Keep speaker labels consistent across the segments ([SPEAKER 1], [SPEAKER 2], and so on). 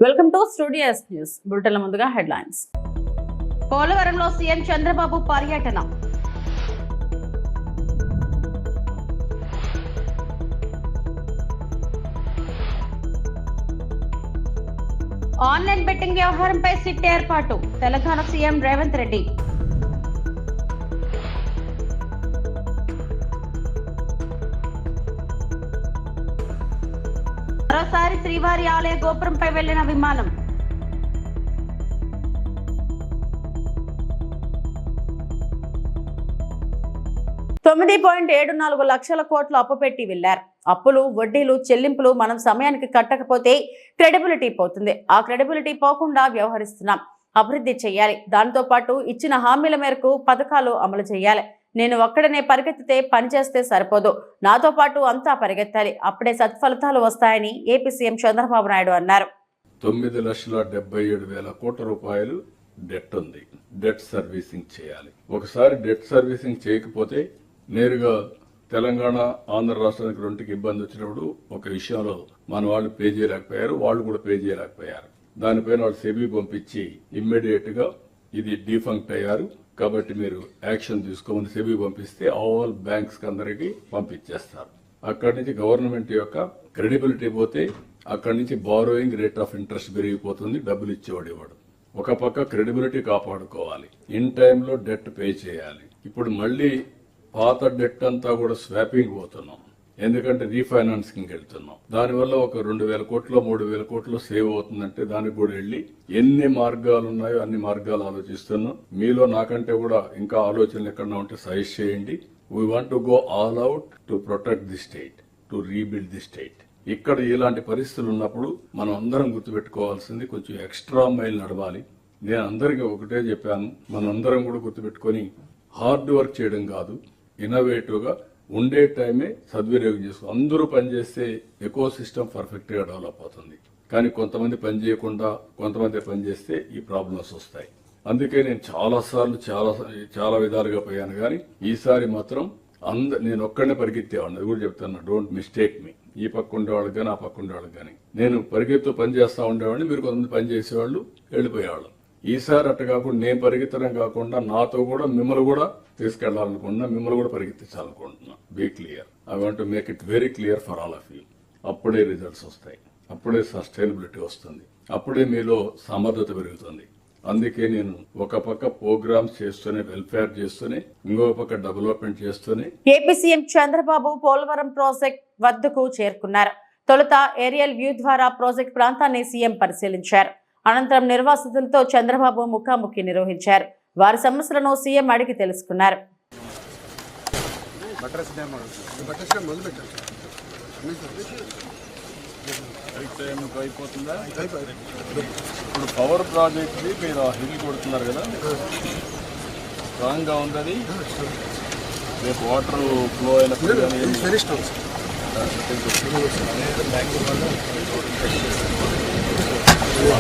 [SPEAKER 1] Welcome to studio news బులెటిన్ల ముందుగా headlines.
[SPEAKER 2] పోలవరంలో CM Chandrababu పర్యటన. ఆన్లైన్ బెట్టింగ్ వ్యవహారంపై సిట్ ఏర్పాటు. తెలంగాణ సీఎం రేవంత్ రెడ్డి. మరోసారి శ్రీవారి ఆలయ గోపురంపై వెళ్లిన విమానం.
[SPEAKER 1] $9.74 లక్షల కోట్లు అప్పు పెట్టి వెళ్లారు. అప్పులు, వడ్డీలు, చెల్లింపులు మనం సమయానికి కట్టకపోతే క్రెడిబిలిటీ పోతుంది. ఆ క్రెడిబిలిటీ పోకుండా వ్యవహరిస్తున్నాం. అభివృద్ధి చేయాలి. దాంతో పాటు ఇచ్చిన హామీల మేరకు పథకాలు అమలు చేయాలి. నేను ఒక్కడనే పరిగెత్తితే పనిచేస్తే సరిపోదు. నాతో పాటు అంతా పరిగెత్తాలి. అప్పుడే సత్ఫలితాలు వస్తాయని ఏపీ సీఎం చంద్రబాబు నాయుడు అన్నారు.
[SPEAKER 3] 9,77,000 కోట్ల రూపాయలు డెట్ ఉంది. డెట్ సర్వీసింగ్ చేయాలి. ఒకసారి డెట్ సర్వీసింగ్ చేయకపోతే నేరుగా తెలంగాణ, ఆంధ్ర రాష్ట్రానికి రెండుకి ఇబ్బంది వచ్చినప్పుడు ఒక విషయంలో మన వాళ్ళు పే చేయలేకపోయారు, వాళ్ళు కూడా పే చేయలేకపోయారు. దానిపైన వాళ్ళు సెబీ పంపించి ఇమ్మీడియట్ గా ఇది డిఫంక్ట్ అయ్యారు కాబట్టి మీరు యాక్షన్ తీసుకోమని సెబీ పంపిస్తే ఆల్ బ్యాంక్స్ అందరికి పంపించేస్తారు. అక్కడి నుంచి గవర్నమెంట్ యొక్క క్రెడిబిలిటీ పోతే అక్కడి నుంచి బారోయింగ్ రేట్ ఆఫ్ ఇంట్రెస్ట్ పెరిగిపోతుంది. డబ్బులు ఇచ్చేవాడు ఇవ్వడు. ఒక పక్క క్రెడిబిలిటీ కాపాడుకోవాలి, ఇన్ టైంలో డెట్ పే చేయాలి. ఇప్పుడు మళ్ళీ పాత డెట్ అంతా కూడా స్వాపింగ్ పోతున్నాం, ఎందుకంటే రీఫైనాన్సింగ్ వెళ్తున్నాం. దానివల్ల ఒక 2,000 కోట్లు 3,000 కోట్లు సేవ్ అవుతుందంటే దానికి కూడా వెళ్ళి ఎన్ని మార్గాలు ఉన్నాయో అన్ని మార్గాలు ఆలోచిస్తున్నాం. మీలో నాకంటే కూడా ఇంకా ఆలోచనలు ఎక్కడన్నా ఉంటే సజెస్ట్ చేయండి. We want to go all out to protect the state, to rebuild the state. ఇక్కడ ఇలాంటి పరిస్థితులు ఉన్నప్పుడు మనం అందరం గుర్తుపెట్టుకోవాల్సింది కొంచెం ఎక్స్ట్రా మైల్ నడవాలి. నేను అందరికీ ఒకటే చెప్పాను, మనందరం కూడా గుర్తుపెట్టుకుని హార్డ్ వర్క్ చేయడం కాదు, ఇన్నోవేటివ్ గా ఉండే టైమే సద్వినియోగం చేసుకో. అందరూ పనిచేస్తే ఎకో సిస్టమ్ పర్ఫెక్ట్ గా డెవలప్ అవుతుంది. కానీ కొంతమంది పని చేయకుండా కొంతమంది పనిచేస్తే ఈ ప్రాబ్లమ్స్ వస్తాయి. అందుకే నేను చాలా విధాలుగా పోయాను. కానీ ఈసారి మాత్రం నేను ఒక్కడనే పరిగెత్తేవాడిని. అది కూడా చెప్తాను, డోంట్ మిస్టేక్ మీ. ఈ పక్క ఉండేవాళ్ళు కానీ ఆ పక్క ఉండేవాళ్ళు కానీ నేను పరిగెత్తు పని చేస్తా ఉండేవాడిని, మీరు కొంతమంది పని చేసేవాళ్ళు వెళ్ళిపోయేవాళ్ళు. ఈసారి అట్ట కాకుండా నేను పరిగెత్తడం కాకుండా నాతో కూడా మిమ్మల్ని కూడా తీసుకెళ్లాలనుకుంటున్నా, మిమ్మల్ని కూడా పరిగెత్తించాలనుకుంటున్నా. Be clear. I want to make it very clear for all of you. అప్పుడే రిజల్ట్స్ వస్తాయి, అప్పుడే సస్టైనబిలిటీ వస్తుంది, అప్పుడే మీలో సమర్థత పెరుగుతుంది. అందుకే నేను ఒక పక్క ప్రోగ్రామ్స్ చేస్తూనే, వెల్ఫేర్ చేస్తూనే, ఇంకో పక్క డెవలప్మెంట్ చేస్తూనే.
[SPEAKER 1] AP CM Chandrababu Polavaram project వద్దకు చేరుకున్నారు. తొలుత ఏరియల్ వ్యూ ద్వారా ప్రాజెక్ట్ ప్రాంతాన్ని సీఎం పరిశీలించారు. అనంతరం నిర్వాసితులతో చంద్రబాబు ముఖాముఖి నిర్వహించారు. వారి సమస్యలను సీఎం అడిగి తెలుసుకున్నారు.
[SPEAKER 3] ఇప్పుడు పవర్ ప్రాజెక్ట్ మీరు హిల్ కొడుతున్నారు కదా, స్ట్రాంగ్ గా ఉంది. రేపు వాటర్ ఫ్లో అయినప్పుడు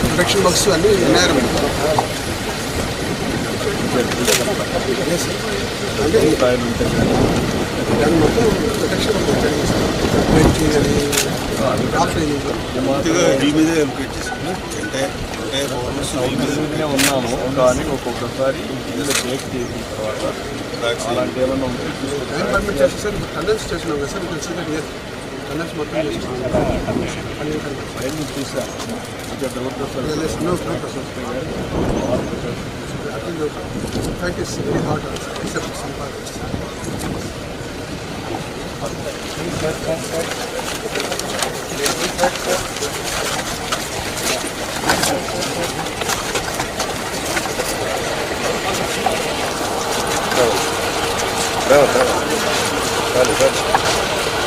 [SPEAKER 4] ప్రొటెక్షన్ బాక్స్ అన్ని ఉన్నాయి. దాని మొత్తం ప్రొటెక్షన్
[SPEAKER 3] ఉన్నాము. కానీ ఒక్కొక్కసారి బ్రేక్ చేసిన తర్వాత అలాంటి ఏమన్నా ఉంటే
[SPEAKER 4] పర్మిట్ చేస్తాం సార్. కండెన్స్ చేస్తున్నాం కదా సార్, కండెన్స్ మొత్తం
[SPEAKER 3] చూసాను.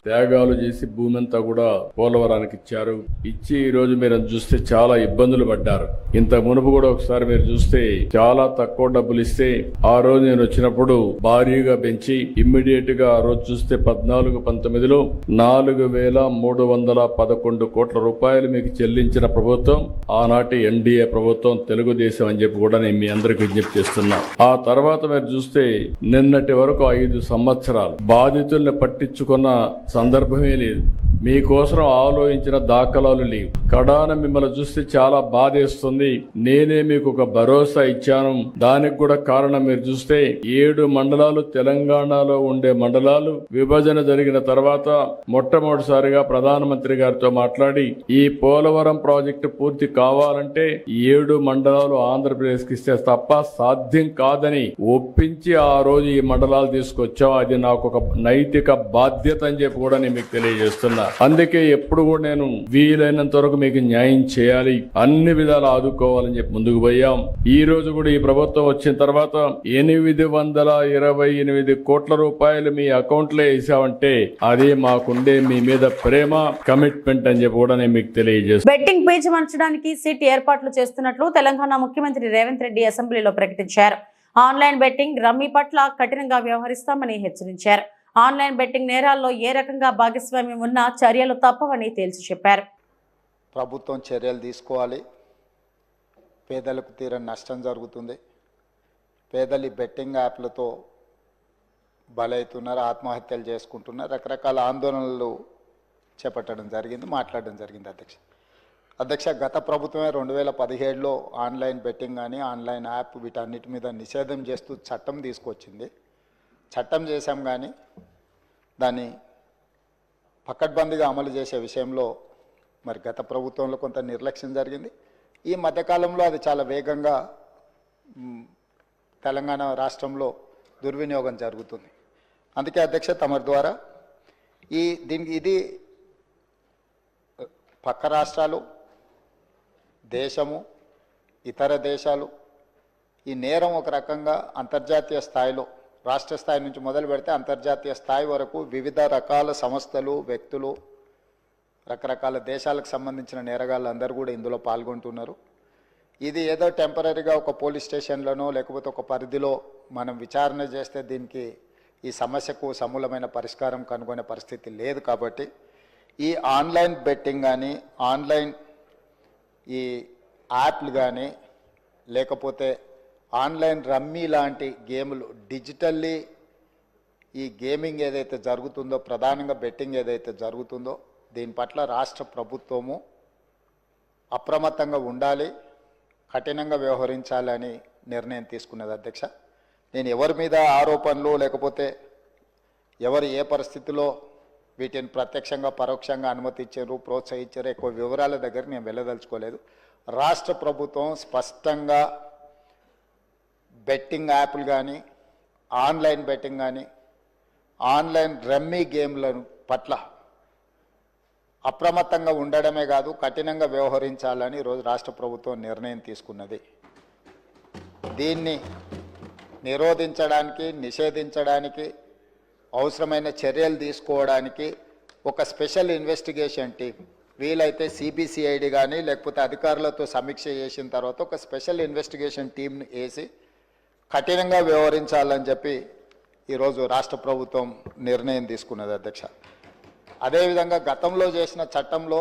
[SPEAKER 3] త్యాగాలు చేసి భూమి అంతా కూడా పోలవరానికి ఇచ్చారు. ఇచ్చి ఈ రోజు మీరు చూస్తే చాలా ఇబ్బందులు పడ్డారు. ఇంత మునుపు కూడా ఒకసారి మీరు చూస్తే చాలా తక్కువ డబ్బులు ఇస్తే ఆ రోజు నేను వచ్చినప్పుడు భారీగా పెంచి ఇమ్మీడియట్ గా ఆ రోజు చూస్తే 14-19లో 4,311 కోట్ల రూపాయలు మీకు చెల్లించిన ప్రభుత్వం ఆనాటి ఎన్డీఏ ప్రభుత్వం, తెలుగుదేశం అని చెప్పి కూడా నేను మీ అందరికి విజ్ఞప్తి చేస్తున్నా. ఆ తర్వాత మీరు చూస్తే నిన్నటి వరకు 5 సంవత్సరాలు బాధితుల్ని పట్టించుకున్న సందర్భమే లేదు. మీకోసం ఆలోచించిన దాఖలాలు లేవు. కడాన మిమ్మల్ని చూస్తే చాలా బాధేస్తుంది. నేనే మీకు ఒక భరోసా ఇచ్చాను. దానికి కూడా కారణం మీరు చూస్తే 7 మండలాలు తెలంగాణలో ఉండే మండలాలు విభజన జరిగిన తర్వాత మొట్టమొదటిసారిగా ప్రధానమంత్రి గారితో మాట్లాడి ఈ పోలవరం ప్రాజెక్టు పూర్తి కావాలంటే 7 మండలాలు ఆంధ్రప్రదేశ్ కి ఇస్తే తప్ప సాధ్యం కాదని ఒప్పించి ఆ రోజు ఈ మండలాలు తీసుకొచ్చాం. అది నాకు ఒక నైతిక బాధ్యత అని చెప్పి కూడా నేను మీకు తెలియజేస్తున్నా. అందుకే ఎప్పుడు కూడా నేను వీలైనంత వరకు మీకు న్యాయం చేయాలి, అన్ని విధాలు ఆదుకోవాలని చెప్పి ముందుకు పోయాం. ఈ రోజు కూడా ఈ ప్రభుత్వం వచ్చిన తర్వాత 828 కోట్ల రూపాయలు మీ అకౌంట్ లో వేసామంటే అది మాకుండే మీ మీద ప్రేమ, కమిట్మెంట్ అని చెప్పి కూడా నేను మీకు తెలియజేస్తాను.
[SPEAKER 1] బెట్టింగ్ పేజీ మార్చడానికి సిట్ ఏర్పాట్లు చేస్తున్నట్లు తెలంగాణ ముఖ్యమంత్రి రేవంత్ రెడ్డి అసెంబ్లీలో ప్రకటించారు. ఆన్లైన్ బెట్టింగ్, రమ్మీ పట్ల కఠినంగా వ్యవహరిస్తామని హెచ్చరించారు. ఆన్లైన్ బెట్టింగ్ నేరాల్లో ఏ రకంగా భాగస్వామ్యం ఉన్నా చర్యలు తప్పవని తేల్చి చెప్పారు.
[SPEAKER 5] ప్రభుత్వం చర్యలు తీసుకోవాలి. పేదలకు తీరని నష్టం జరుగుతుంది. పేదలు బెట్టింగ్ యాప్లతో బలవుతున్నారు, ఆత్మహత్యలు చేసుకుంటున్నారు, రకరకాల ఆందోళనలు చేపట్టడం జరిగింది, మాట్లాడడం జరిగింది. అధ్యక్ష గత ప్రభుత్వమే 2017లో ఆన్లైన్ బెట్టింగ్ కానీ ఆన్లైన్ యాప్ వీటన్నిటి మీద నిషేధం చేస్తూ చట్టం తీసుకొచ్చింది. చట్టం చేశాం కానీ దాన్ని పకడ్బందీగా అమలు చేసే విషయంలో మరి గత ప్రభుత్వంలో కొంత నిర్లక్ష్యం జరిగింది. ఈ మధ్యకాలంలో అది చాలా వేగంగా తెలంగాణ రాష్ట్రంలో దుర్వినియోగం జరుగుతుంది. అందుకే అధ్యక్ష తమరి ద్వారా ఇది పక్క రాష్ట్రాలు, దేశము, ఇతర దేశాలు ఈ నేరం ఒక రకంగా అంతర్జాతీయ స్థాయిలో, రాష్ట్ర స్థాయి నుంచి మొదలు పెడితే అంతర్జాతీయ స్థాయి వరకు వివిధ రకాల సంస్థలు, వ్యక్తులు, రకరకాల దేశాలకు సంబంధించిన నేరగాళ్ళు అందరూ కూడా ఇందులో పాల్గొంటున్నారు. ఇది ఏదో టెంపరీగా ఒక పోలీస్ స్టేషన్లోనో లేకపోతే ఒక పరిధిలో మనం విచారణ చేస్తే దీనికి ఈ సమస్యకు సమూలమైన పరిష్కారం కనుగొనే పరిస్థితి లేదు. కాబట్టి ఈ ఆన్లైన్ బెట్టింగ్ కానీ ఆన్లైన్ ఈ యాప్లు కానీ లేకపోతే ఆన్లైన్ రమ్మీ లాంటి గేములు డిజిటల్లీ ఈ గేమింగ్ ఏదైతే జరుగుతుందో, ప్రధానంగా బెట్టింగ్ ఏదైతే జరుగుతుందో దీని పట్ల రాష్ట్ర ప్రభుత్వము అప్రమత్తంగా ఉండాలి, కఠినంగా వ్యవహరించాలని నిర్ణయం తీసుకున్నది. అధ్యక్ష నేను ఎవరి మీద ఆరోపణలు లేకపోతే ఎవరు ఏ పరిస్థితిలో వీటిని ప్రత్యక్షంగా పరోక్షంగా అనుమతి ఇచ్చారు, ప్రోత్సహించారు, ఎక్కువ వివరాల దగ్గర నేను వెళ్ళదలుచుకోలేదు. రాష్ట్ర ప్రభుత్వం స్పష్టంగా బెట్టింగ్ యాప్లు కానీ ఆన్లైన్ బెట్టింగ్ కానీ ఆన్లైన్ రమ్మీ గేమ్లను పట్ల అప్రమత్తంగా ఉండడమే కాదు కఠినంగా వ్యవహరించాలని ఈరోజు రాష్ట్ర ప్రభుత్వం నిర్ణయం తీసుకున్నది. దీన్ని నిరోధించడానికి, నిషేధించడానికి అవసరమైన చర్యలు తీసుకోవడానికి ఒక స్పెషల్ ఇన్వెస్టిగేషన్ టీం, వీలైతే సిబిసిఐడి కానీ లేకపోతే అధికారులతో సమీక్ష చేసిన తర్వాత ఒక స్పెషల్ ఇన్వెస్టిగేషన్ టీంను వేసి కఠినంగా వ్యవహరించాలని చెప్పి ఈరోజు రాష్ట్ర ప్రభుత్వం నిర్ణయం తీసుకున్నది. అధ్యక్ష అదేవిధంగా గతంలో చేసిన చట్టంలో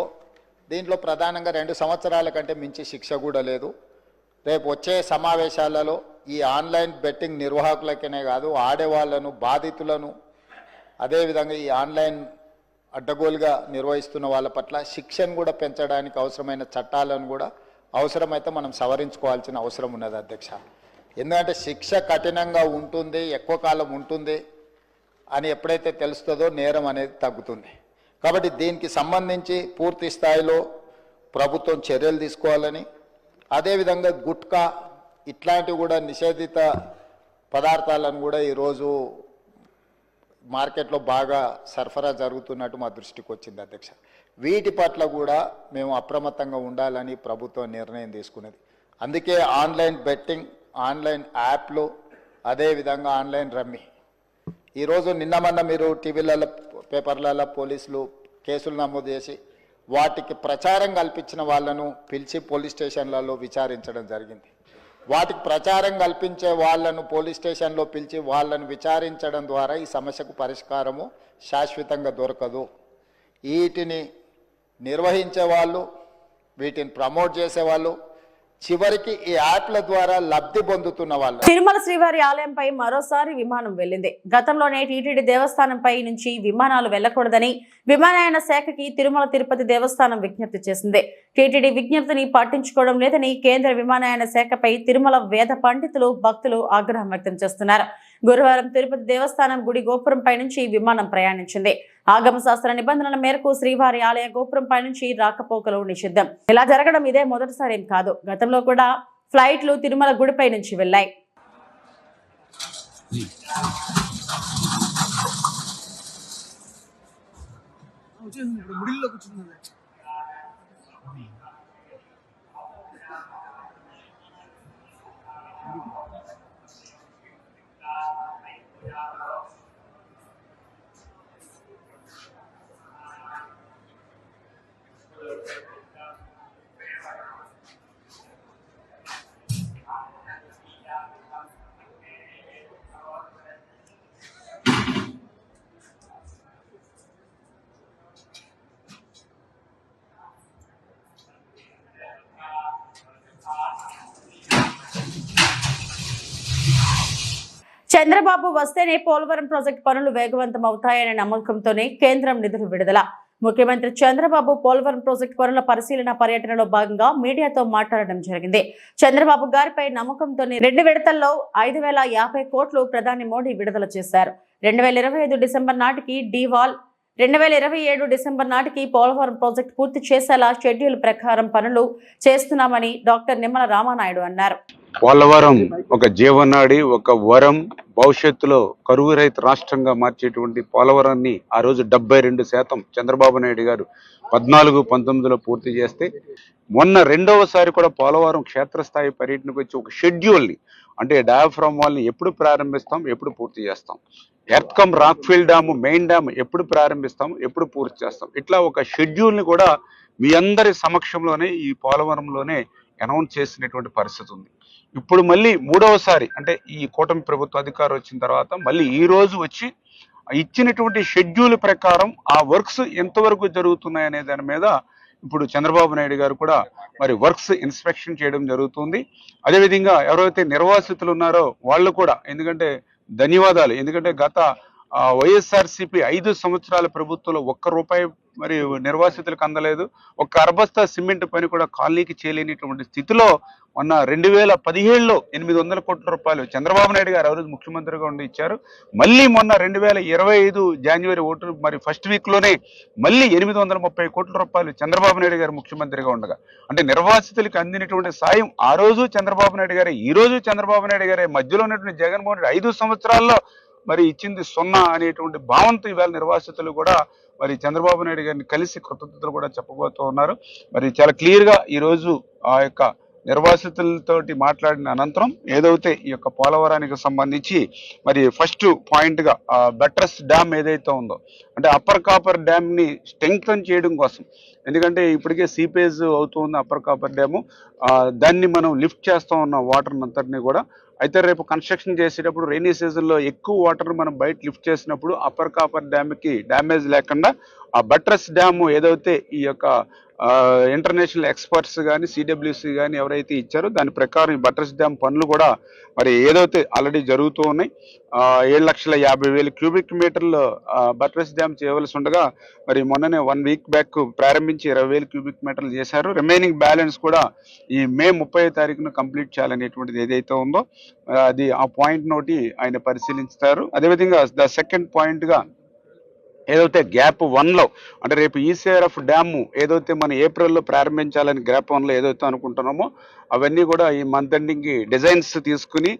[SPEAKER 5] దీంట్లో ప్రధానంగా 2 సంవత్సరాల కంటే మించి శిక్ష కూడా లేదు. రేపు వచ్చే సమావేశాలలో ఈ ఆన్లైన్ బెట్టింగ్ నిర్వాహకులకనే కాదు ఆడేవాళ్లను, బాధితులను, అదేవిధంగా ఈ ఆన్లైన్ అడ్డగోలుగా నిర్వహిస్తున్న వాళ్ళ పట్ల శిక్షను కూడా పెంచడానికి అవసరమైన చట్టాలను కూడా అవసరమైతే మనం సవరించుకోవాల్సిన అవసరం ఉన్నది. అధ్యక్ష ఎందుకంటే శిక్ష కఠినంగా ఉంటుంది, ఎక్కువ కాలం ఉంటుంది అని ఎప్పుడైతే తెలుస్తుందో నేరం అనేది తగ్గుతుంది. కాబట్టి దీనికి సంబంధించి పూర్తి స్థాయిలో ప్రభుత్వం చర్యలు తీసుకోవాలని, అదేవిధంగా గుట్కా ఇట్లాంటివి కూడా నిషేధిత పదార్థాలను కూడా ఈరోజు మార్కెట్లో బాగా సరఫరా జరుగుతున్నట్టు మా దృష్టికి వచ్చింది. అధ్యక్ష వీటి పట్ల కూడా మేము అప్రమత్తంగా ఉండాలని ప్రభుత్వం నిర్ణయం తీసుకున్నది. అందుకే ఆన్లైన్ బెట్టింగ్, ఆన్లైన్ యాప్లు, అదేవిధంగా ఆన్లైన్ రమ్మీ ఈరోజు నిన్న మీరు టీవీలలో, పేపర్లలో పోలీసులు కేసులు నమోదు చేసి వాటికి ప్రచారం కల్పించిన వాళ్ళను పిలిచి పోలీస్ స్టేషన్లలో విచారించడం జరిగింది. వాటికి ప్రచారం కల్పించే వాళ్ళను పోలీస్ స్టేషన్లో పిలిచి వాళ్ళను విచారించడం ద్వారా ఈ సమస్యకు పరిష్కారము శాశ్వతంగా దొరకదు. వీటిని నిర్వహించే వాళ్ళు, వీటిని ప్రమోట్ చేసేవాళ్ళు, చివరికి ఈ యాప్ల ద్వారా లబ్ధి పొందుతున్న వాళ్ళు
[SPEAKER 1] తిరుమల శ్రీవారి ఆలయంపై మరోసారి విమానం వెళ్లింది. గతంలోనే టీటీడీ దేవస్థానంపై నుంచి విమానాలు వెళ్లకూడదని విమానయాన శాఖకి తిరుమల తిరుపతి దేవస్థానం విజ్ఞప్తి చేసింది. టీటీడీ విజ్ఞప్తిని పట్టించుకోవడం లేదని కేంద్ర విమానయాన శాఖపై తిరుమల వేద పండితులు, భక్తులు ఆగ్రహం వ్యక్తం చేస్తున్నారు. గురువారం తిరుపతి దేవస్థానం గుడి గోపురంపై నుంచి విమానం ప్రయాణించింది. ఆగమ శాస్త్ర నిబంధనల మేరకు శ్రీవారి ఆలయ గోపురంపై నుంచి రాకపోకలు నిషిద్ధం. ఇలా జరగడం ఇదే మొదటిసారి ఏం కాదు. గతంలో కూడా ఫ్లైట్లు తిరుమల గుడిపై నుంచి వెళ్లాయి. చంద్రబాబు వస్తేనే పోలవరం ప్రాజెక్టు పనులు వేగవంతం అవుతాయనే నమ్మకంతోనే కేంద్రం నిధులు విడుదల. ముఖ్యమంత్రి చంద్రబాబు పోలవరం ప్రాజెక్టు పనుల పరిశీలన పర్యటనలో భాగంగా మీడియాతో మాట్లాడడం జరిగింది. చంద్రబాబు గారిపై నమ్మకంతోనే 2 విడతల్లో 5,050 కోట్లు ప్రధాని మోడీ విడుదల చేశారు. 2025 డిసెంబర్ నాటికి డీవాల్, 2027 డిసెంబర్ నాటికి పోలవరం ప్రాజెక్టు పూర్తి చేసేలా షెడ్యూల్ ప్రకారం పనులు చేస్తున్నామని డాక్టర్ నిమ్మల రామానాయుడు అన్నారు.
[SPEAKER 6] పోలవరం ఒక జీవనాడి, ఒక వరం, భవిష్యత్తులో కరువు రహిత రాష్ట్రంగా మార్చేటువంటి పోలవరాన్ని ఆ రోజు 72% చంద్రబాబు నాయుడు గారు 14-19లో పూర్తి చేస్తే, మొన్న రెండవసారి కూడా పోలవరం క్షేత్రస్థాయి పర్యటనకు వచ్చి ఒక షెడ్యూల్ని, అంటే డయాఫ్రామ్ వాల్ని ఎప్పుడు ప్రారంభిస్తాం, ఎప్పుడు పూర్తి చేస్తాం, ఎర్త్కమ్ రాక్ఫీల్ డ్యామ్, మెయిన్ డ్యామ్ ఎప్పుడు ప్రారంభిస్తాం, ఎప్పుడు పూర్తి చేస్తాం, ఇట్లా ఒక షెడ్యూల్ని కూడా మీ అందరి సమక్షంలోనే ఈ పోలవరంలోనే అనౌన్స్ చేసినటువంటి పరిస్థితి ఉంది. ఇప్పుడు మళ్ళీ 3వసారి, అంటే ఈ కూటమి ప్రభుత్వ అధికారం వచ్చిన తర్వాత మళ్ళీ ఈ రోజు వచ్చి ఇచ్చినటువంటి షెడ్యూల్ ప్రకారం ఆ వర్క్స్ ఎంతవరకు జరుగుతున్నాయనే దాని మీద ఇప్పుడు చంద్రబాబు నాయుడు గారు కూడా మరి వర్క్స్ ఇన్స్పెక్షన్ చేయడం జరుగుతుంది. అదేవిధంగా ఎవరైతే నిర్వాసితులు ఉన్నారో వాళ్ళు కూడా, ఎందుకంటే ధన్యవాదాలు, ఎందుకంటే గత వైఎస్ఆర్సీపీ 5 సంవత్సరాల ప్రభుత్వంలో ₹1 మరి నిర్వాసితులకు అందలేదు. ఒక్క అర్బస్తా సిమెంట్ పని కూడా కాలనీకి చేయలేనిటువంటి స్థితిలో మొన్న 2017లో 800 కోట్ల రూపాయలు చంద్రబాబు నాయుడు గారు ఎవరు ముఖ్యమంత్రిగా ఉండి ఇచ్చారు. మళ్ళీ మొన్న 2025 జనవరి 1 మరి ఫస్ట్ వీక్లోనే మళ్ళీ 830 కోట్ల రూపాయలు చంద్రబాబు నాయుడు గారు ముఖ్యమంత్రిగా ఉండగా, అంటే నిర్వాసితులకు అందినటువంటి సాయం ఆ రోజు చంద్రబాబు నాయుడు గారే, ఈ రోజు చంద్రబాబు నాయుడు గారే, మధ్యలో ఉన్నటువంటి జగన్మోహన్ రెడ్డి 5 సంవత్సరాల్లో మరి ఇచ్చింది 0 అనేటువంటి భావంతో ఇవాళ నిర్వాసితులు కూడా మరి చంద్రబాబు నాయుడు గారిని కలిసి కృతజ్ఞతలు కూడా చెప్పబోతూ ఉన్నారు. మరి చాలా క్లియర్గా ఈరోజు ఆ యొక్క నిర్వాసితులతోటి మాట్లాడిన అనంతరం ఏదైతే ఈ యొక్క పోలవరానికి సంబంధించి మరి ఫస్ట్ పాయింట్గా బట్రస్ డ్యామ్ ఏదైతే ఉందో, అంటే అప్పర్ కాపర్ డ్యామ్ని స్ట్రెంగ్తన్ చేయడం కోసం, ఎందుకంటే ఇప్పటికే సీపేజ్ అవుతుంది అప్పర్ కాపర్ డ్యాము, దాన్ని మనం లిఫ్ట్ చేస్తూ ఉన్న వాటర్ అంతటినీ కూడా. అయితే రేపు కన్స్ట్రక్షన్ చేసేటప్పుడు రైనీ సీజన్లో ఎక్కువ వాటర్ మనం బయట లిఫ్ట్ చేసినప్పుడు అప్పర్ కాపర్ డ్యామ్కి డ్యామేజ్ లేకుండా ఆ బట్రస్ డ్యాము ఏదైతే ఈ యొక్క ఇంటర్నేషనల్ ఎక్స్పర్ట్స్ కానీ సిడబ్ల్యూసి కానీ ఎవరైతే ఇచ్చారో దాని ప్రకారం ఈ బట్రస్ డ్యామ్ పనులు కూడా మరి ఏదైతే ఆల్రెడీ జరుగుతూ ఉన్నాయి. 7,50,000 క్యూబిక్ మీటర్లు బట్రస్ డ్యామ్ చేయవలసి ఉండగా మరి మొన్ననే 1 వీక్ బ్యాక్ ప్రారంభించి 20,000 క్యూబిక్ మీటర్లు చేశారు. రిమైనింగ్ బ్యాలెన్స్ కూడా ఈ మే 30వ తారీఖున కంప్లీట్ చేయాలనేటువంటిది ఏదైతే ఉందో అది ఆ పాయింట్ నోటి ఆయన పరిశీలిస్తారు. అదేవిధంగా ద సెకండ్ పాయింట్గా ఏదైతే గ్యాప్ 1లో, అంటే రేపు ఈసీఆర్ఎఫ్ డ్యాము ఏదైతే మనం ఏప్రిల్లో ప్రారంభించాలని గ్యాప్ 1లో ఏదైతే అనుకుంటున్నామో అవన్నీ కూడా ఈ మంత్ ఎండింగ్కి డిజైన్స్ తీసుకుని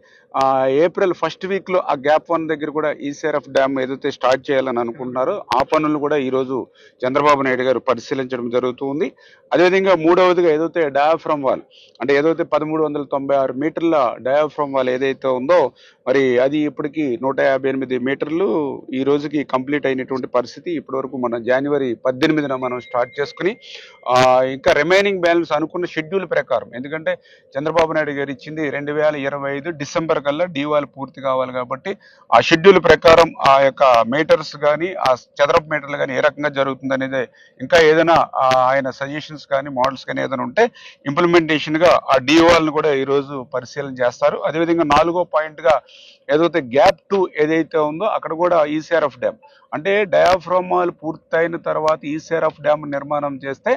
[SPEAKER 6] ఏప్రిల్ ఫస్ట్ వీక్లో ఆ గ్యాప్ 1 దగ్గర కూడా ఈసీఆర్ఎఫ్ డ్యామ్ ఏదైతే స్టార్ట్ చేయాలని అనుకుంటున్నారో ఆ పనులు కూడా ఈరోజు చంద్రబాబు నాయుడు గారు పరిశీలించడం జరుగుతుంది. అదేవిధంగా 3వదిగా ఏదైతే డయాఫ్రమ్ వాల్, అంటే ఏదైతే 1,396 మీటర్ల డయాఫ్రమ్ వాల్ ఏదైతే ఉందో మరి అది ఇప్పటికి 158 మీటర్లు ఈ రోజుకి కంప్లీట్ అయినటువంటి పరిస్థితి. ఇప్పటి వరకు మన జనవరి 18న మనం స్టార్ట్ చేసుకుని ఇంకా రిమైనింగ్ బ్యాలెన్స్ అనుకున్న షెడ్యూల్ ప్రకారం, ఎందుకంటే చంద్రబాబు నాయుడు గారు ఇచ్చింది 2025 డిసెంబర్ డిసెంబర్ కల్లా డీవాల్ పూర్తి కావాలి కాబట్టి ఆ షెడ్యూల్ ప్రకారం ఆ యొక్క మీటర్స్ కానీ ఆ చదరపు మీటర్లు కానీ ఏ రకంగా జరుగుతుంది అనేది ఇంకా ఏదైనా ఆయన సజెషన్స్ కానీ మోడల్స్ కానీ ఏదైనా ఉంటే ఇంప్లిమెంటేషన్ గా ఆ డీవాల్ని కూడా ఈరోజు పరిశీలన చేస్తారు. అదేవిధంగా 4వ పాయింట్గా ఏదైతే గ్యాప్ 2 ఏదైతే ఉందో అక్కడ కూడా ఈసీఆర్ఎఫ్ డ్యామ్ అంటే డయాఫ్రామాలు పూర్తయిన తర్వాత ఈసీఆర్ఎఫ్ డ్యామ్ నిర్మాణం చేస్తే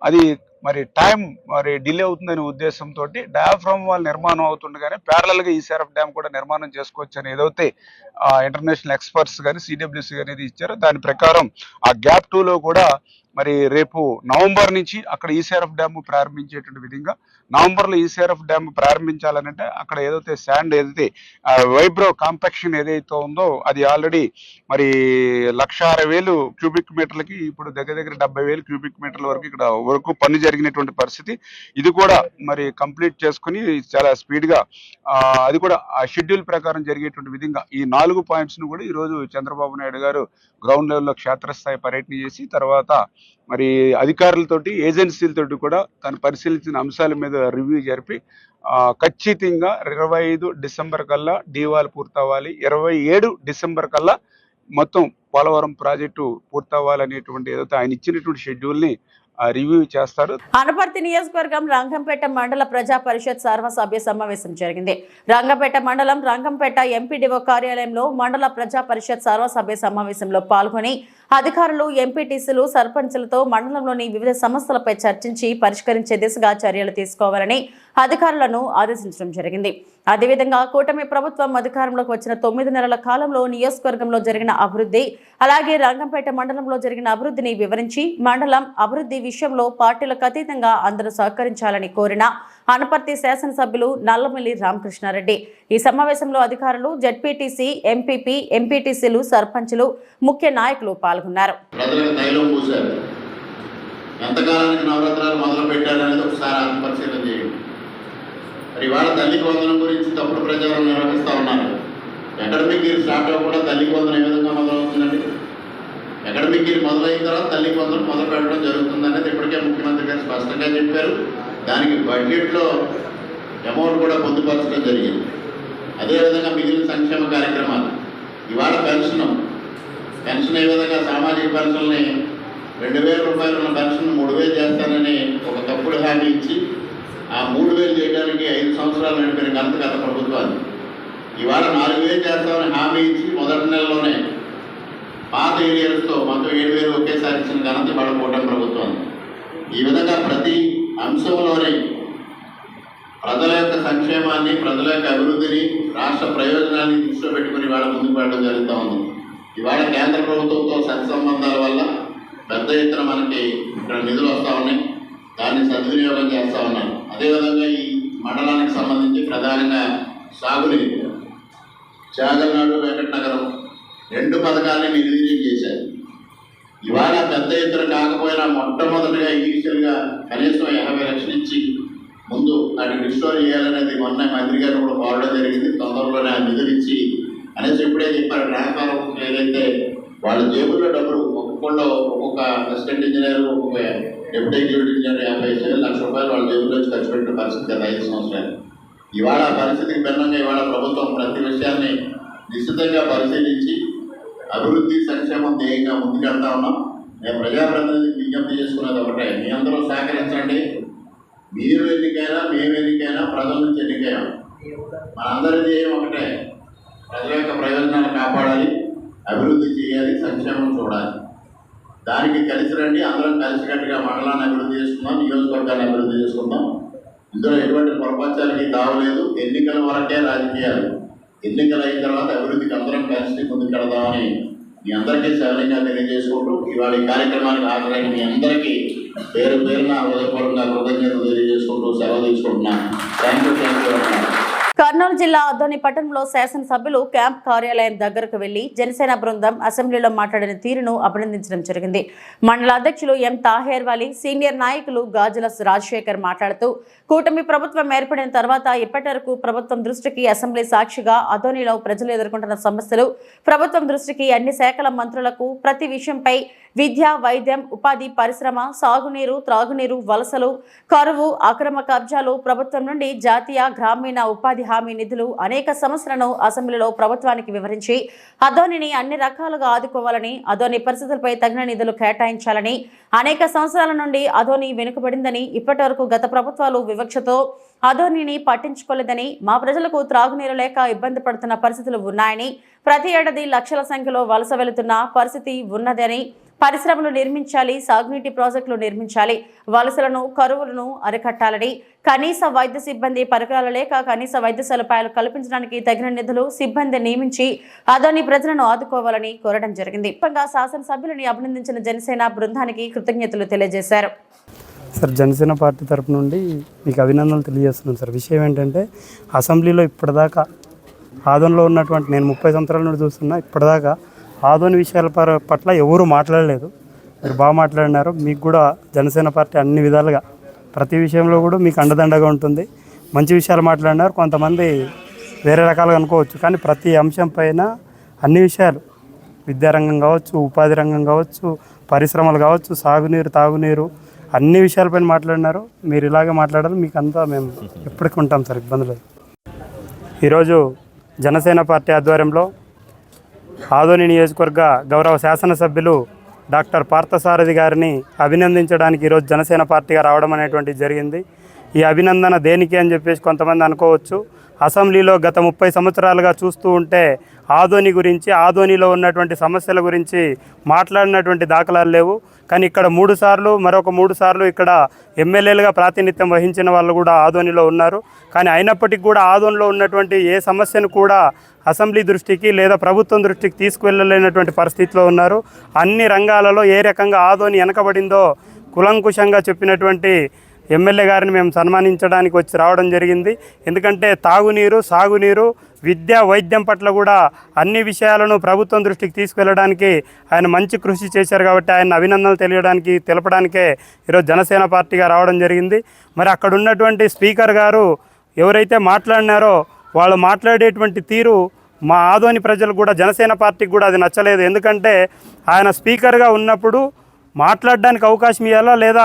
[SPEAKER 6] అది మరి టైం మరి డిలే అవుతుందనే ఉద్దేశంతో డయాఫ్రామ్ వాల్ నిర్మాణం అవుతుండగానే ప్యారలల్ గా ఈసీఆర్ఎఫ్ డ్యామ్ కూడా నిర్మాణం చేసుకోవచ్చు అని ఏదైతే ఇంటర్నేషనల్ ఎక్స్పర్ట్స్ కానీ సిడబ్ల్యూసీ అనేది ఇచ్చారో దాని ప్రకారం ఆ గ్యాప్ 2లో కూడా మరి రేపు నవంబర్ నుంచి అక్కడ ఈసీఆర్ఎఫ్ డ్యామ్ ప్రారంభించేటువంటి విధంగా నవంబర్లో ఈసీఆర్ఎఫ్ డ్యామ్ ప్రారంభించాలనంటే అక్కడ ఏదైతే శాండ్ ఏదైతే వైబ్రో కాంపాక్షన్ ఏదైతే ఉందో అది ఆల్రెడీ మరి 1,60,000 క్యూబిక్ మీటర్లకి ఇప్పుడు దగ్గర 70,000 క్యూబిక్ మీటర్ల వరకు ఇక్కడ వరకు పని జరిగినటువంటి పరిస్థితి. ఇది కూడా మరి కంప్లీట్ చేసుకుని చాలా స్పీడ్ గా అది కూడా ఆ షెడ్యూల్ ప్రకారం జరిగేటువంటి విధంగా ఈ 4 పాయింట్స్ ను కూడా ఈ రోజు చంద్రబాబు నాయుడు గారు గ్రౌండ్ లెవెల్లో క్షేత్రస్థాయి పర్యటన చేసి తర్వాత మరి అధికారులతోటి ఏజెన్సీలతోటి కూడా తను పరిశీలించిన అంశాల మీద రివ్యూ జరిపి ఖచ్చితంగా 25 డిసెంబర్ కల్లా డీవాల్ పూర్తవ్వాలి, 27 డిసెంబర్ కల్లా మొత్తం పోలవరం ప్రాజెక్టు పూర్తవ్వాలనేటువంటి ఏదైతే ఆయన ఇచ్చినటువంటి షెడ్యూల్ని రివ్యూ చేస్తారు.
[SPEAKER 1] అనపర్తి నియోజకవర్గం రంగంపేట మండల ప్రజా పరిషత్ సర్వసభ్య సమావేశం జరిగింది. రంగంపేట మండలం రంగంపేట ఎంపీడీఓ కార్యాలయంలో మండల ప్రజా పరిషత్ సర్వసభ్య సమావేశంలో పాల్గొని అధికారులు, ఎంపీటీసీలు, సర్పంచులతో మండలంలోని వివిధ సమస్యలపై చర్చించి పరిష్కరించే దిశగా చర్యలు తీసుకోవాలని అధికారులను ఆదేశించడం జరిగింది. అదేవిధంగా కూటమి ప్రభుత్వం అధికారంలోకి వచ్చిన 9 నెలల కాలంలో నియోజకవర్గంలో జరిగిన అభివృద్ధి, అలాగే రంగంపేట మండలంలో జరిగిన అభివృద్ధిని వివరించి మండలం అభివృద్ధి విషయంలో పార్టీలకు అతీతంగా అందరూ సహకరించాలని కోరిన అనపర్తి శాసనసభ్యులు నల్లమిల్లి రామకృష్ణారెడ్డి. ఈ సమావేశంలో అధికారులు, జెడ్పీటీసీ, ఎంపీపీ, ఎంపీటీసీలు, సర్పంచులు, ముఖ్య నాయకులు పాల్గొన్నారు.
[SPEAKER 7] ఎంతకాలానికి నవరాత్రాలు మొదలు పెట్టారనేది ఒకసారి ఆత్మపరిశీలన చేయండి. మరి ఇవాళ తల్లికి వందనం గురించి తప్పుడు ప్రచారం నిర్వహిస్తూ ఉన్నారు. అకాడమిక్ ఇయర్ స్టార్ట్ అవ్వకుండా తల్లికి వందనం ఏ విధంగా మొదలవుతుందండి? అకాడమిక్ ఇయర్ మొదలైన తర్వాత తల్లికి వందనం మొదలు పెట్టడం జరుగుతుందనేది ఇప్పటికే ముఖ్యమంత్రి గారు స్పష్టంగా చెప్పారు. దానికి బడ్జెట్లో అమౌంట్ కూడా పొందుపరచడం జరిగింది. అదేవిధంగా మిగిలిన సంక్షేమ కార్యక్రమాలు, ఇవాళ పెన్షన్ ఏ విధంగా సామాజిక పెన్షన్ని 2,000 రూపాయలు ఉన్న పెన్షన్ 3,000 చేస్తానని ఒక తప్పుడు హామీ ఇచ్చి ఆ 3,000 చేయడానికి 5 సంవత్సరాలు నడిపిన ఘనత గత ప్రభుత్వాన్ని. ఇవాళ 4,000 చేస్తామని హామీ ఇచ్చి మొదటి నెలలోనే పాత ఏరియాలతో మొత్తం 7,000 ఒకేసారి ఇచ్చిన ఘనత వాళ్ళ కూటమి ప్రభుత్వం. ఈ విధంగా ప్రతి అంశంలోనే ప్రజల యొక్క సంక్షేమాన్ని, ప్రజల యొక్క అభివృద్ధిని, రాష్ట్ర ప్రయోజనాన్ని దృష్టిలో పెట్టుకుని ఇవాళ ముందుకు వెళ్ళడం జరుగుతూ ఉంది. ఇవాళ కేంద్ర ప్రభుత్వంతో సత్సంబంధాల వల్ల పెద్ద ఎత్తున మనకి ఇక్కడ నిధులు వస్తూ ఉన్నాయి. దాన్ని సద్వినియోగం చేస్తూ ఉన్నారు. అదేవిధంగా ఈ మండలానికి సంబంధించి ప్రధానంగా సాగునీరు, చాగల్నాడు, వెంకటనగరం 2 పథకాలని నిర్వీర్యం చేశారు. ఇవాళ పెద్ద ఎత్తున కాకపోయినా మొట్టమొదటిగా ఇనీషియల్గా కనీసం 50 లక్షలు ఇచ్చి ముందు వాటిని రిస్టోర్ చేయాలనేది మొన్న మంత్రి గారు కూడా కోరడం జరిగింది. తొందరలోనే ఆ నిధులు ఇచ్చి అనేసి ఇప్పుడే చెప్పారు. ట్రాన్స్ఫారం ఏదైతే వాళ్ళ జేబుల్లో డబ్బులు ఒక్కొక్క అసిస్టెంట్ ఇంజనీర్, ఒక్కొక్క డిప్యూటీ ఎగ్జిక్యూటివ్ ఇంజనీర్ 57 లక్షల రూపాయలు వాళ్ళ జేబులో ఖర్చు పెట్టిన పరిస్థితి గత 5 సంవత్సరాలు. ఇవాళ పరిస్థితికి భిన్నంగా ఇవాళ ప్రభుత్వం ప్రతి విషయాన్ని నిశ్చితంగా పరిశీలించి అభివృద్ధి, సంక్షేమం ధ్యేయంగా ముందుకెళ్తా ఉన్నాం. నేను ప్రజాప్రతినిధికి విజ్ఞప్తి చేసుకునేది ఒకటే, మీ అందరూ సహకరించండి. మీరు ఎన్నికైనా, మేము ఎన్నికైనా ప్రజల నుంచి ఎన్నికైనా మనందరి ధ్యేయం ఒకటే, ప్రజల యొక్క ప్రయోజనాలు కాపాడాలి, అభివృద్ధి చేయాలి, సంక్షేమం చూడాలి. దానికి కలిసి రండి. అందరం కలిసికట్టుగా మండలాన్ని అభివృద్ధి చేసుకుందాం, నియోజకవర్గాన్ని అభివృద్ధి చేసుకుందాం. ఇందులో ఎటువంటి ప్రపంచానికి తావలేదు. ఎన్నికల వరకే రాజకీయాలు. ఎన్నికలు అయిన తర్వాత అభివృద్ధికి అందరం కలిసి ముందుకెడదామని మీ అందరికీ సవినయంగా తెలియజేసుకుంటూ ఇవాళ ఈ కార్యక్రమానికి హాజరైన మీ అందరికీ పేరు పేరున హృదయపూర్వకంగా కృతజ్ఞతలు తెలియజేసుకుంటూ సెలవు తీసుకుంటున్నాను. Thank you.
[SPEAKER 1] కర్నూలు జిల్లా అద్దోని పట్టణంలో శాసనసభ్యులు క్యాంప్ కార్యాలయం దగ్గరకు వెళ్లి జనసేన బృందం అసెంబ్లీలో మాట్లాడిన తీరును అభినందించడం జరిగింది. మండల అధ్యక్షులు ఎం తాహేర్వాలి, సీనియర్ నాయకులు గాజుల రాజశేఖర్ మాట్లాడుతూ కూటమి ప్రభుత్వం ఏర్పడిన తర్వాత ఇప్పటి వరకు ప్రభుత్వం దృష్టికి అసెంబ్లీ సాక్షిగా అద్దోనిలో ప్రజలు ఎదుర్కొంటున్న సమస్యలు ప్రభుత్వం దృష్టికి అన్ని శాఖల మంత్రులకు ప్రతి విషయంపై విద్య, వైద్యం, ఉపాధి, పరిశ్రమ, సాగునీరు, త్రాగునీరు, వలసలు, కరువు, అక్రమ కబ్జాలు, ప్రభుత్వం నుండి జాతీయ గ్రామీణ ఉపాధి హామీ నిధులు అనేక సమస్యలను అసెంబ్లీలో ప్రభుత్వానికి వివరించి అదోనిని అన్ని రకాలుగా ఆదుకోవాలని, అదోని పరిస్థితులపై తగిన నిధులు కేటాయించాలని, అనేక సంవత్సరాల నుండి అదోని వెనుకబడిందని, ఇప్పటి వరకు గత ప్రభుత్వాలు వివక్షతో అదోనిని పట్టించుకోలేదని, మా ప్రజలకు త్రాగునీరు లేక ఇబ్బంది పడుతున్న పరిస్థితులు ఉన్నాయని, ప్రతి ఏడాది లక్షల సంఖ్యలో వలస వెళుతున్న పరిస్థితి ఉన్నదని, పరిశ్రమలు నిర్మించాలి, సాగునీటి ప్రాజెక్టులు నిర్మించాలి, వలసలను, కరువులను అరికట్టాలని, కనీస వైద్య సిబ్బంది పరికరాలు లేక కనీస వైద్య సదుపాయాలు కల్పించడానికి తగిన నిధులు, సిబ్బంది నియమించి అదోని ప్రజలను ఆదుకోవాలని కోరడం జరిగింది. శాసనసభ్యులని అభినందించిన జనసేన బృందానికి కృతజ్ఞతలు తెలియజేశారు.
[SPEAKER 8] సార్, జనసేన పార్టీ తరపు నుండి మీకు అభినందనలు తెలియజేస్తున్నాను సార్. విషయం ఏంటంటే అసెంబ్లీలో ఇప్పటిదాకా ఆదోనిలో ఉన్నటువంటి, నేను 30 సంవత్సరాల నుండి చూస్తున్నా, ఇప్పటిదాకా ఆదోని విషయాల పట్ల ఎవరూ మాట్లాడలేదు. మీరు బాగా మాట్లాడినారు. మీకు కూడా జనసేన పార్టీ అన్ని విధాలుగా ప్రతి విషయంలో కూడా మీకు అండదండగా ఉంటుంది. మంచి విషయాలు మాట్లాడినారు. కొంతమంది వేరే రకాలుగా అనుకోవచ్చు, కానీ ప్రతి అంశం పైన అన్ని విషయాలు, విద్యారంగం కావచ్చు, ఉపాధి రంగం కావచ్చు, పరిశ్రమలు కావచ్చు, సాగునీరు, తాగునీరు, అన్ని విషయాలపైన మాట్లాడినారు. మీరు ఇలాగే మాట్లాడాలి. మీకు అంతా మేము ఎప్పటికీ ఉంటాం సార్, ఇబ్బంది లేదు. ఈరోజు జనసేన పార్టీ ఆధ్వర్యంలో ఆదోని నియోజకవర్గ గౌరవ శాసనసభ్యులు డాక్టర్ పార్థసారథి గారిని అభినందించడానికి ఈరోజు జనసేన పార్టీగా రావడం అనేటువంటిది జరిగింది. ఈ అభినందన దేనికి అని చెప్పేసి కొంతమంది అనుకోవచ్చు. అసెంబ్లీలో గత 30 సంవత్సరాలుగా చూస్తూ ఉంటే ఆదోని గురించి, ఆదోనిలో ఉన్నటువంటి సమస్యల గురించి మాట్లాడినటువంటి దాఖలాలు లేవు. కానీ ఇక్కడ 3 సార్లు, మరొక 3 సార్లు ఇక్కడ ఎమ్మెల్యేలుగా ప్రాతినిధ్యం వహించిన వాళ్ళు కూడా ఆదోనిలో ఉన్నారు. కానీ అయినప్పటికీ కూడా ఆదోనిలో ఉన్నటువంటి ఏ సమస్యను కూడా అసెంబ్లీ దృష్టికి లేదా ప్రభుత్వం దృష్టికి తీసుకువెళ్ళలేనటువంటి పరిస్థితిలో ఉన్నారు. అన్ని రంగాలలో ఏ రకంగా ఆదోని వెనకబడిందో కులంకుశంగా చెప్పినటువంటి ఎమ్మెల్యే గారిని మేము సన్మానించడానికి వచ్చి రావడం జరిగింది. ఎందుకంటే తాగునీరు, సాగునీరు, విద్య, వైద్యం పట్ల కూడా అన్ని విషయాలను ప్రభుత్వం దృష్టికి తీసుకెళ్లడానికి ఆయన మంచి కృషి చేశారు. కాబట్టి ఆయన అభినందనలు తెలపడానికే ఈరోజు జనసేన పార్టీగా రావడం జరిగింది. మరి అక్కడ ఉన్నటువంటి స్పీకర్ గారు ఎవరైతే మాట్లాడినారో వాళ్ళు మాట్లాడేటువంటి తీరు మా ఆదోని ప్రజలకు కూడా, జనసేన పార్టీకి కూడా అది నచ్చలేదు. ఎందుకంటే ఆయన స్పీకర్గా ఉన్నప్పుడు మాట్లాడడానికి అవకాశం ఇవ్వాలా, లేదా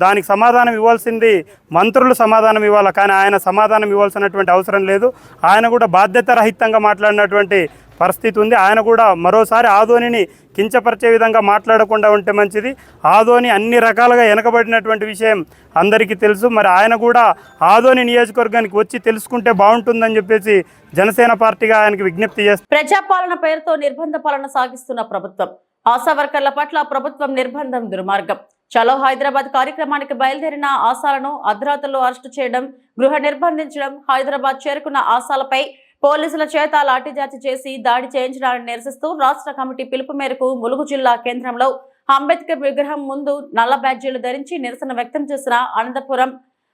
[SPEAKER 8] దానికి సమాధానం ఇవ్వాల్సింది మంత్రులు సమాధానం ఇవ్వాలా, కానీ ఆయన సమాధానం ఇవ్వాల్సినటువంటి అవసరం లేదు. ఆయన కూడా బాధ్యతారహితంగా మాట్లాడినటువంటి పరిస్థితి ఉంది. ఆయన కూడా మరోసారి ఆదోనిని కించపరిచే విధంగా మాట్లాడకుండా ఉంటే మంచిది. ఆదోని అన్ని రకాలుగా వెనకబడినటువంటి విషయం అందరికీ తెలుసు. మరి ఆయన కూడా ఆదోని నియోజకవర్గానికి వచ్చి తెలుసుకుంటే బాగుంటుందని చెప్పేసి జనసేన పార్టీగా ఆయనకు విజ్ఞప్తి చేస్తారు.
[SPEAKER 1] ప్రజాపాలన పేరుతో నిర్బంధ పాలన సాగిస్తున్న ప్రభుత్వం, ఆశా వర్కర్ల పట్ల ప్రభుత్వం నిర్బంధం దుర్మార్గం. చలో హైదరాబాద్ కార్యక్రమానికి బయలుదేరిన ఆశాలను అర్ధరాత్రుల్లో అరెస్టు చేయడం, గృహ నిర్బంధించడం, హైదరాబాద్ చేరుకున్న ఆశాలపై పోలీసుల చేత లాఠీచార్జి చేసి దాడి చేయించడాన్ని నిరసిస్తూ రాష్ట్ర కమిటీ పిలుపు మేరకు ములుగు జిల్లా కేంద్రంలో అంబేద్కర్ విగ్రహం ముందు నల్ల బ్యాడ్జీలు ధరించి నిరసన వ్యక్తం చేసిన అనంతపురం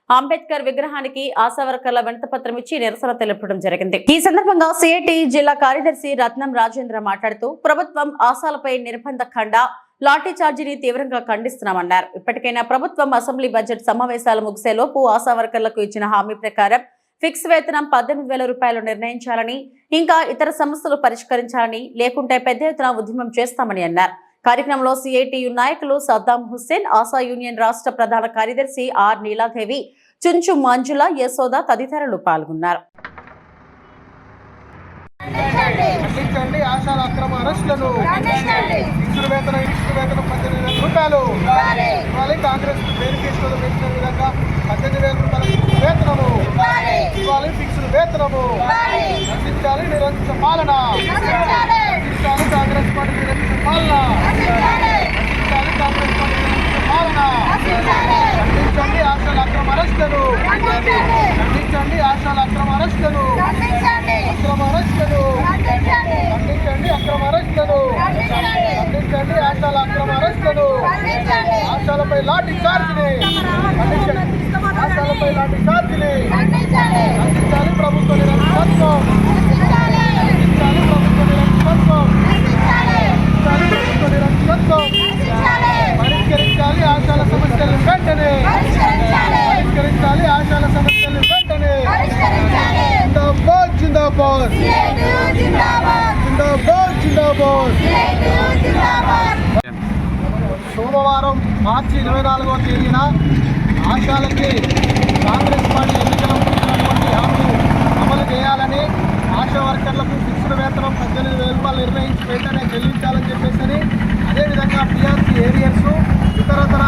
[SPEAKER 1] అంబేద్కర్ విగ్రహానికి ఆశా వర్కర్ల వినతిపత్రం ఇచ్చి నిరసన తెలపడం జరిగింది. ఈ సందర్భంగా సిఐటి జిల్లా కార్యదర్శి రత్నం రాజేంద్ర మాట్లాడుతూ ప్రభుత్వం ఆశాలపై నిర్బంధ ఖండ లాఠీ చార్జీని తీవ్రంగా ఖండిస్తున్నామన్నారు. ఇప్పటికైనా ప్రభుత్వం అసెంబ్లీ బడ్జెట్ సమావేశాలు ముగిసేలోపు ఆశా వర్కర్లకు ఇచ్చిన హామీ ప్రకారం ఫిక్స్ వేతనం 18,000 రూపాయలు నిర్ణయించాలని, ఇంకా ఇతర సమస్యలు పరిష్కరించాలని, లేకుంటే పెద్ద ఎత్తున ఉద్యమం చేస్తామని అన్నారు. కార్యక్రమంలో సిఐటియు నాయకులు సద్దాం హుస్సేన్, ఆశా యూనియన్ రాష్ట్ర ప్రధాన కార్యదర్శి ఆర్ నీలాదేవి, చుంచు మంజుల, యశోద తదితరులు పాల్గొన్నారు.
[SPEAKER 4] ఖండించండి ఆశాల అక్రమ అరెస్టులను. ఫిక్స్డ్ వేతనం 18,000 రూపాయలు ఇవ్వాలి. కాంగ్రెస్ మేనిఫెస్టోలో పెట్టిన విధంగా 18,000 రూపాయల వేతనము ఇవ్వాలి. ఫిక్స్డ్ వేతనము నశించాలి. నిరంకుశ పాలన నశించాలి. కాంగ్రెస్ పార్టీ నిరంకుశ పాలన నశించాలి. కాంగ్రెస్ పార్టీ నిరంకుశ పాలన ఖండించండి ఆశాల అక్రమ అరెస్టులను. ఖండించండి ఆశాల అక్రమ అరెస్టులను. అక్రమ అరెస్టులను ఖండించండి. అక్రమ అరెస్టులను ఖండించండి. ఆశాల అక్రమ అరెస్టులను. ఆశాలపై లాఠీ చార్జిని ఖండించండి. ఆశాలపై లాఠీ చార్జిని ఖండించాలి. ప్రభుత్వ నిరంకుశత్వం ఖండించాలి. ప్రభుత్వ నిరంకుశత్వం ప్రభుత్వ నిరంకుశత్వం పరిష్కరించాలి. ఆశాల సమస్యలు వెంటనే పరిష్కరించాలి. ఆశాల సమస్యలు వెంటనే. జిందాబాద్ జిందాబాద్ జిందాబాద్ జిందాబాద్.
[SPEAKER 9] సోమవారం మార్చి 24వ తేదీన ఆశాలకి కాంగ్రెస్ పార్టీ ఎన్నికల ఇచ్చినటువంటి హామీలు అమలు చేయాలని, ఆశా వర్కర్లకు ఫిక్స్డ్ వేతనం 18,000 రూపాయలు నిర్ణయించి వెంటనే చెల్లించాలని చెప్పేసి, అదేవిధంగా పిఆర్సీ ఏరియర్స్ ఇతరతర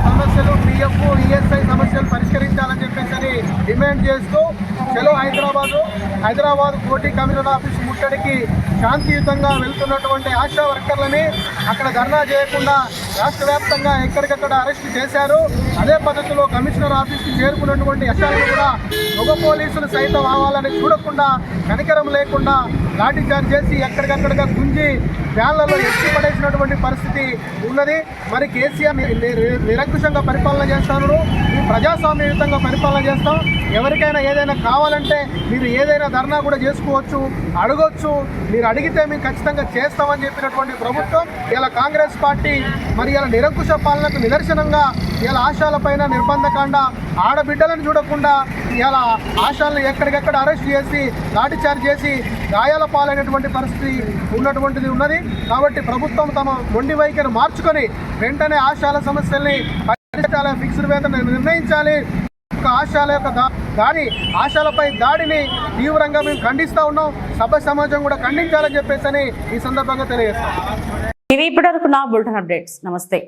[SPEAKER 9] సమస్యలు పిఎఫ్ ఈఎస్ఐ సమస్యలు పరిష్కరించాలని చెప్పేసి డిమాండ్ చేస్తూ చలో హైదరాబాద్ కోటి కమిషనర్ ఆఫీస్ ముట్టడికి శాంతియుతంగా వెళ్తున్నటువంటి ఆశా వర్కర్లని అక్కడ ధర్నా చేయకుండా రాష్ట్ర వ్యాప్తంగా ఎక్కడికక్కడ అరెస్ట్ చేశారు. అదే పద్ధతిలో కమిషనర్ ఆఫీస్కి చేరుకున్నటువంటి ఆశాలను కూడా మగ పోలీసులు సైతం ఆవాలని చూడకుండా, కనికరం లేకుండా లాఠీచార్జ్ చేసి ఎక్కడికక్కడగా గుంజి వ్యాన్లలో ఎత్తి పడేసినటువంటి పరిస్థితి ఉన్నది. మరి కేసీఆర్ నిరంకుశంగా పరిపాలన చేస్తున్నారు. ఈ ప్రజాస్వామ్యయుతంగా పరిపాలన చేస్తాం. ఎవరికైనా ఏదైనా కావాలంటే మీరు ఏదైనా ధర్నా కూడా చేసుకోవచ్చు, అడగొచ్చు. మీరు అడిగితే మేము ఖచ్చితంగా చేస్తామని చెప్పినటువంటి ప్రభుత్వం ఇలా కాంగ్రెస్ పార్టీ మరి ఇలా నిరంకుశ పాలనకు నిదర్శనంగా ఇలా ఆశాలపైన నిర్బంధకాండ, ఆడబిడ్డలను చూడకుండా ఇలా ఆశాలను ఎక్కడికెక్కడ అరెస్ట్ చేసి లాఠీచార్జ్ చేసి గాయాల పాలైనటువంటి పరిస్థితి ఉన్నటువంటిది ఉన్నది. కాబట్టి ప్రభుత్వం తమ మొండి వైఖరి మార్చుకొని వెంటనే ఆశాల సమస్యల్ని పరిష్కరించాలి, ఫిక్స్డ్ వేతనం నిర్ణయించాలి. ఆశాల యొక్క ఆశాలపై దాడిని తీవ్రంగా మేము ఖండిస్తూ ఉన్నాం. సభ్య సమాజం కూడా ఖండించాలని చెప్పేసి ఈ సందర్భంగా తెలియజేస్తాం.
[SPEAKER 1] ఇవి ఇప్పటివరకు నా బులెటిన్ అప్డేట్స్. నమస్తే.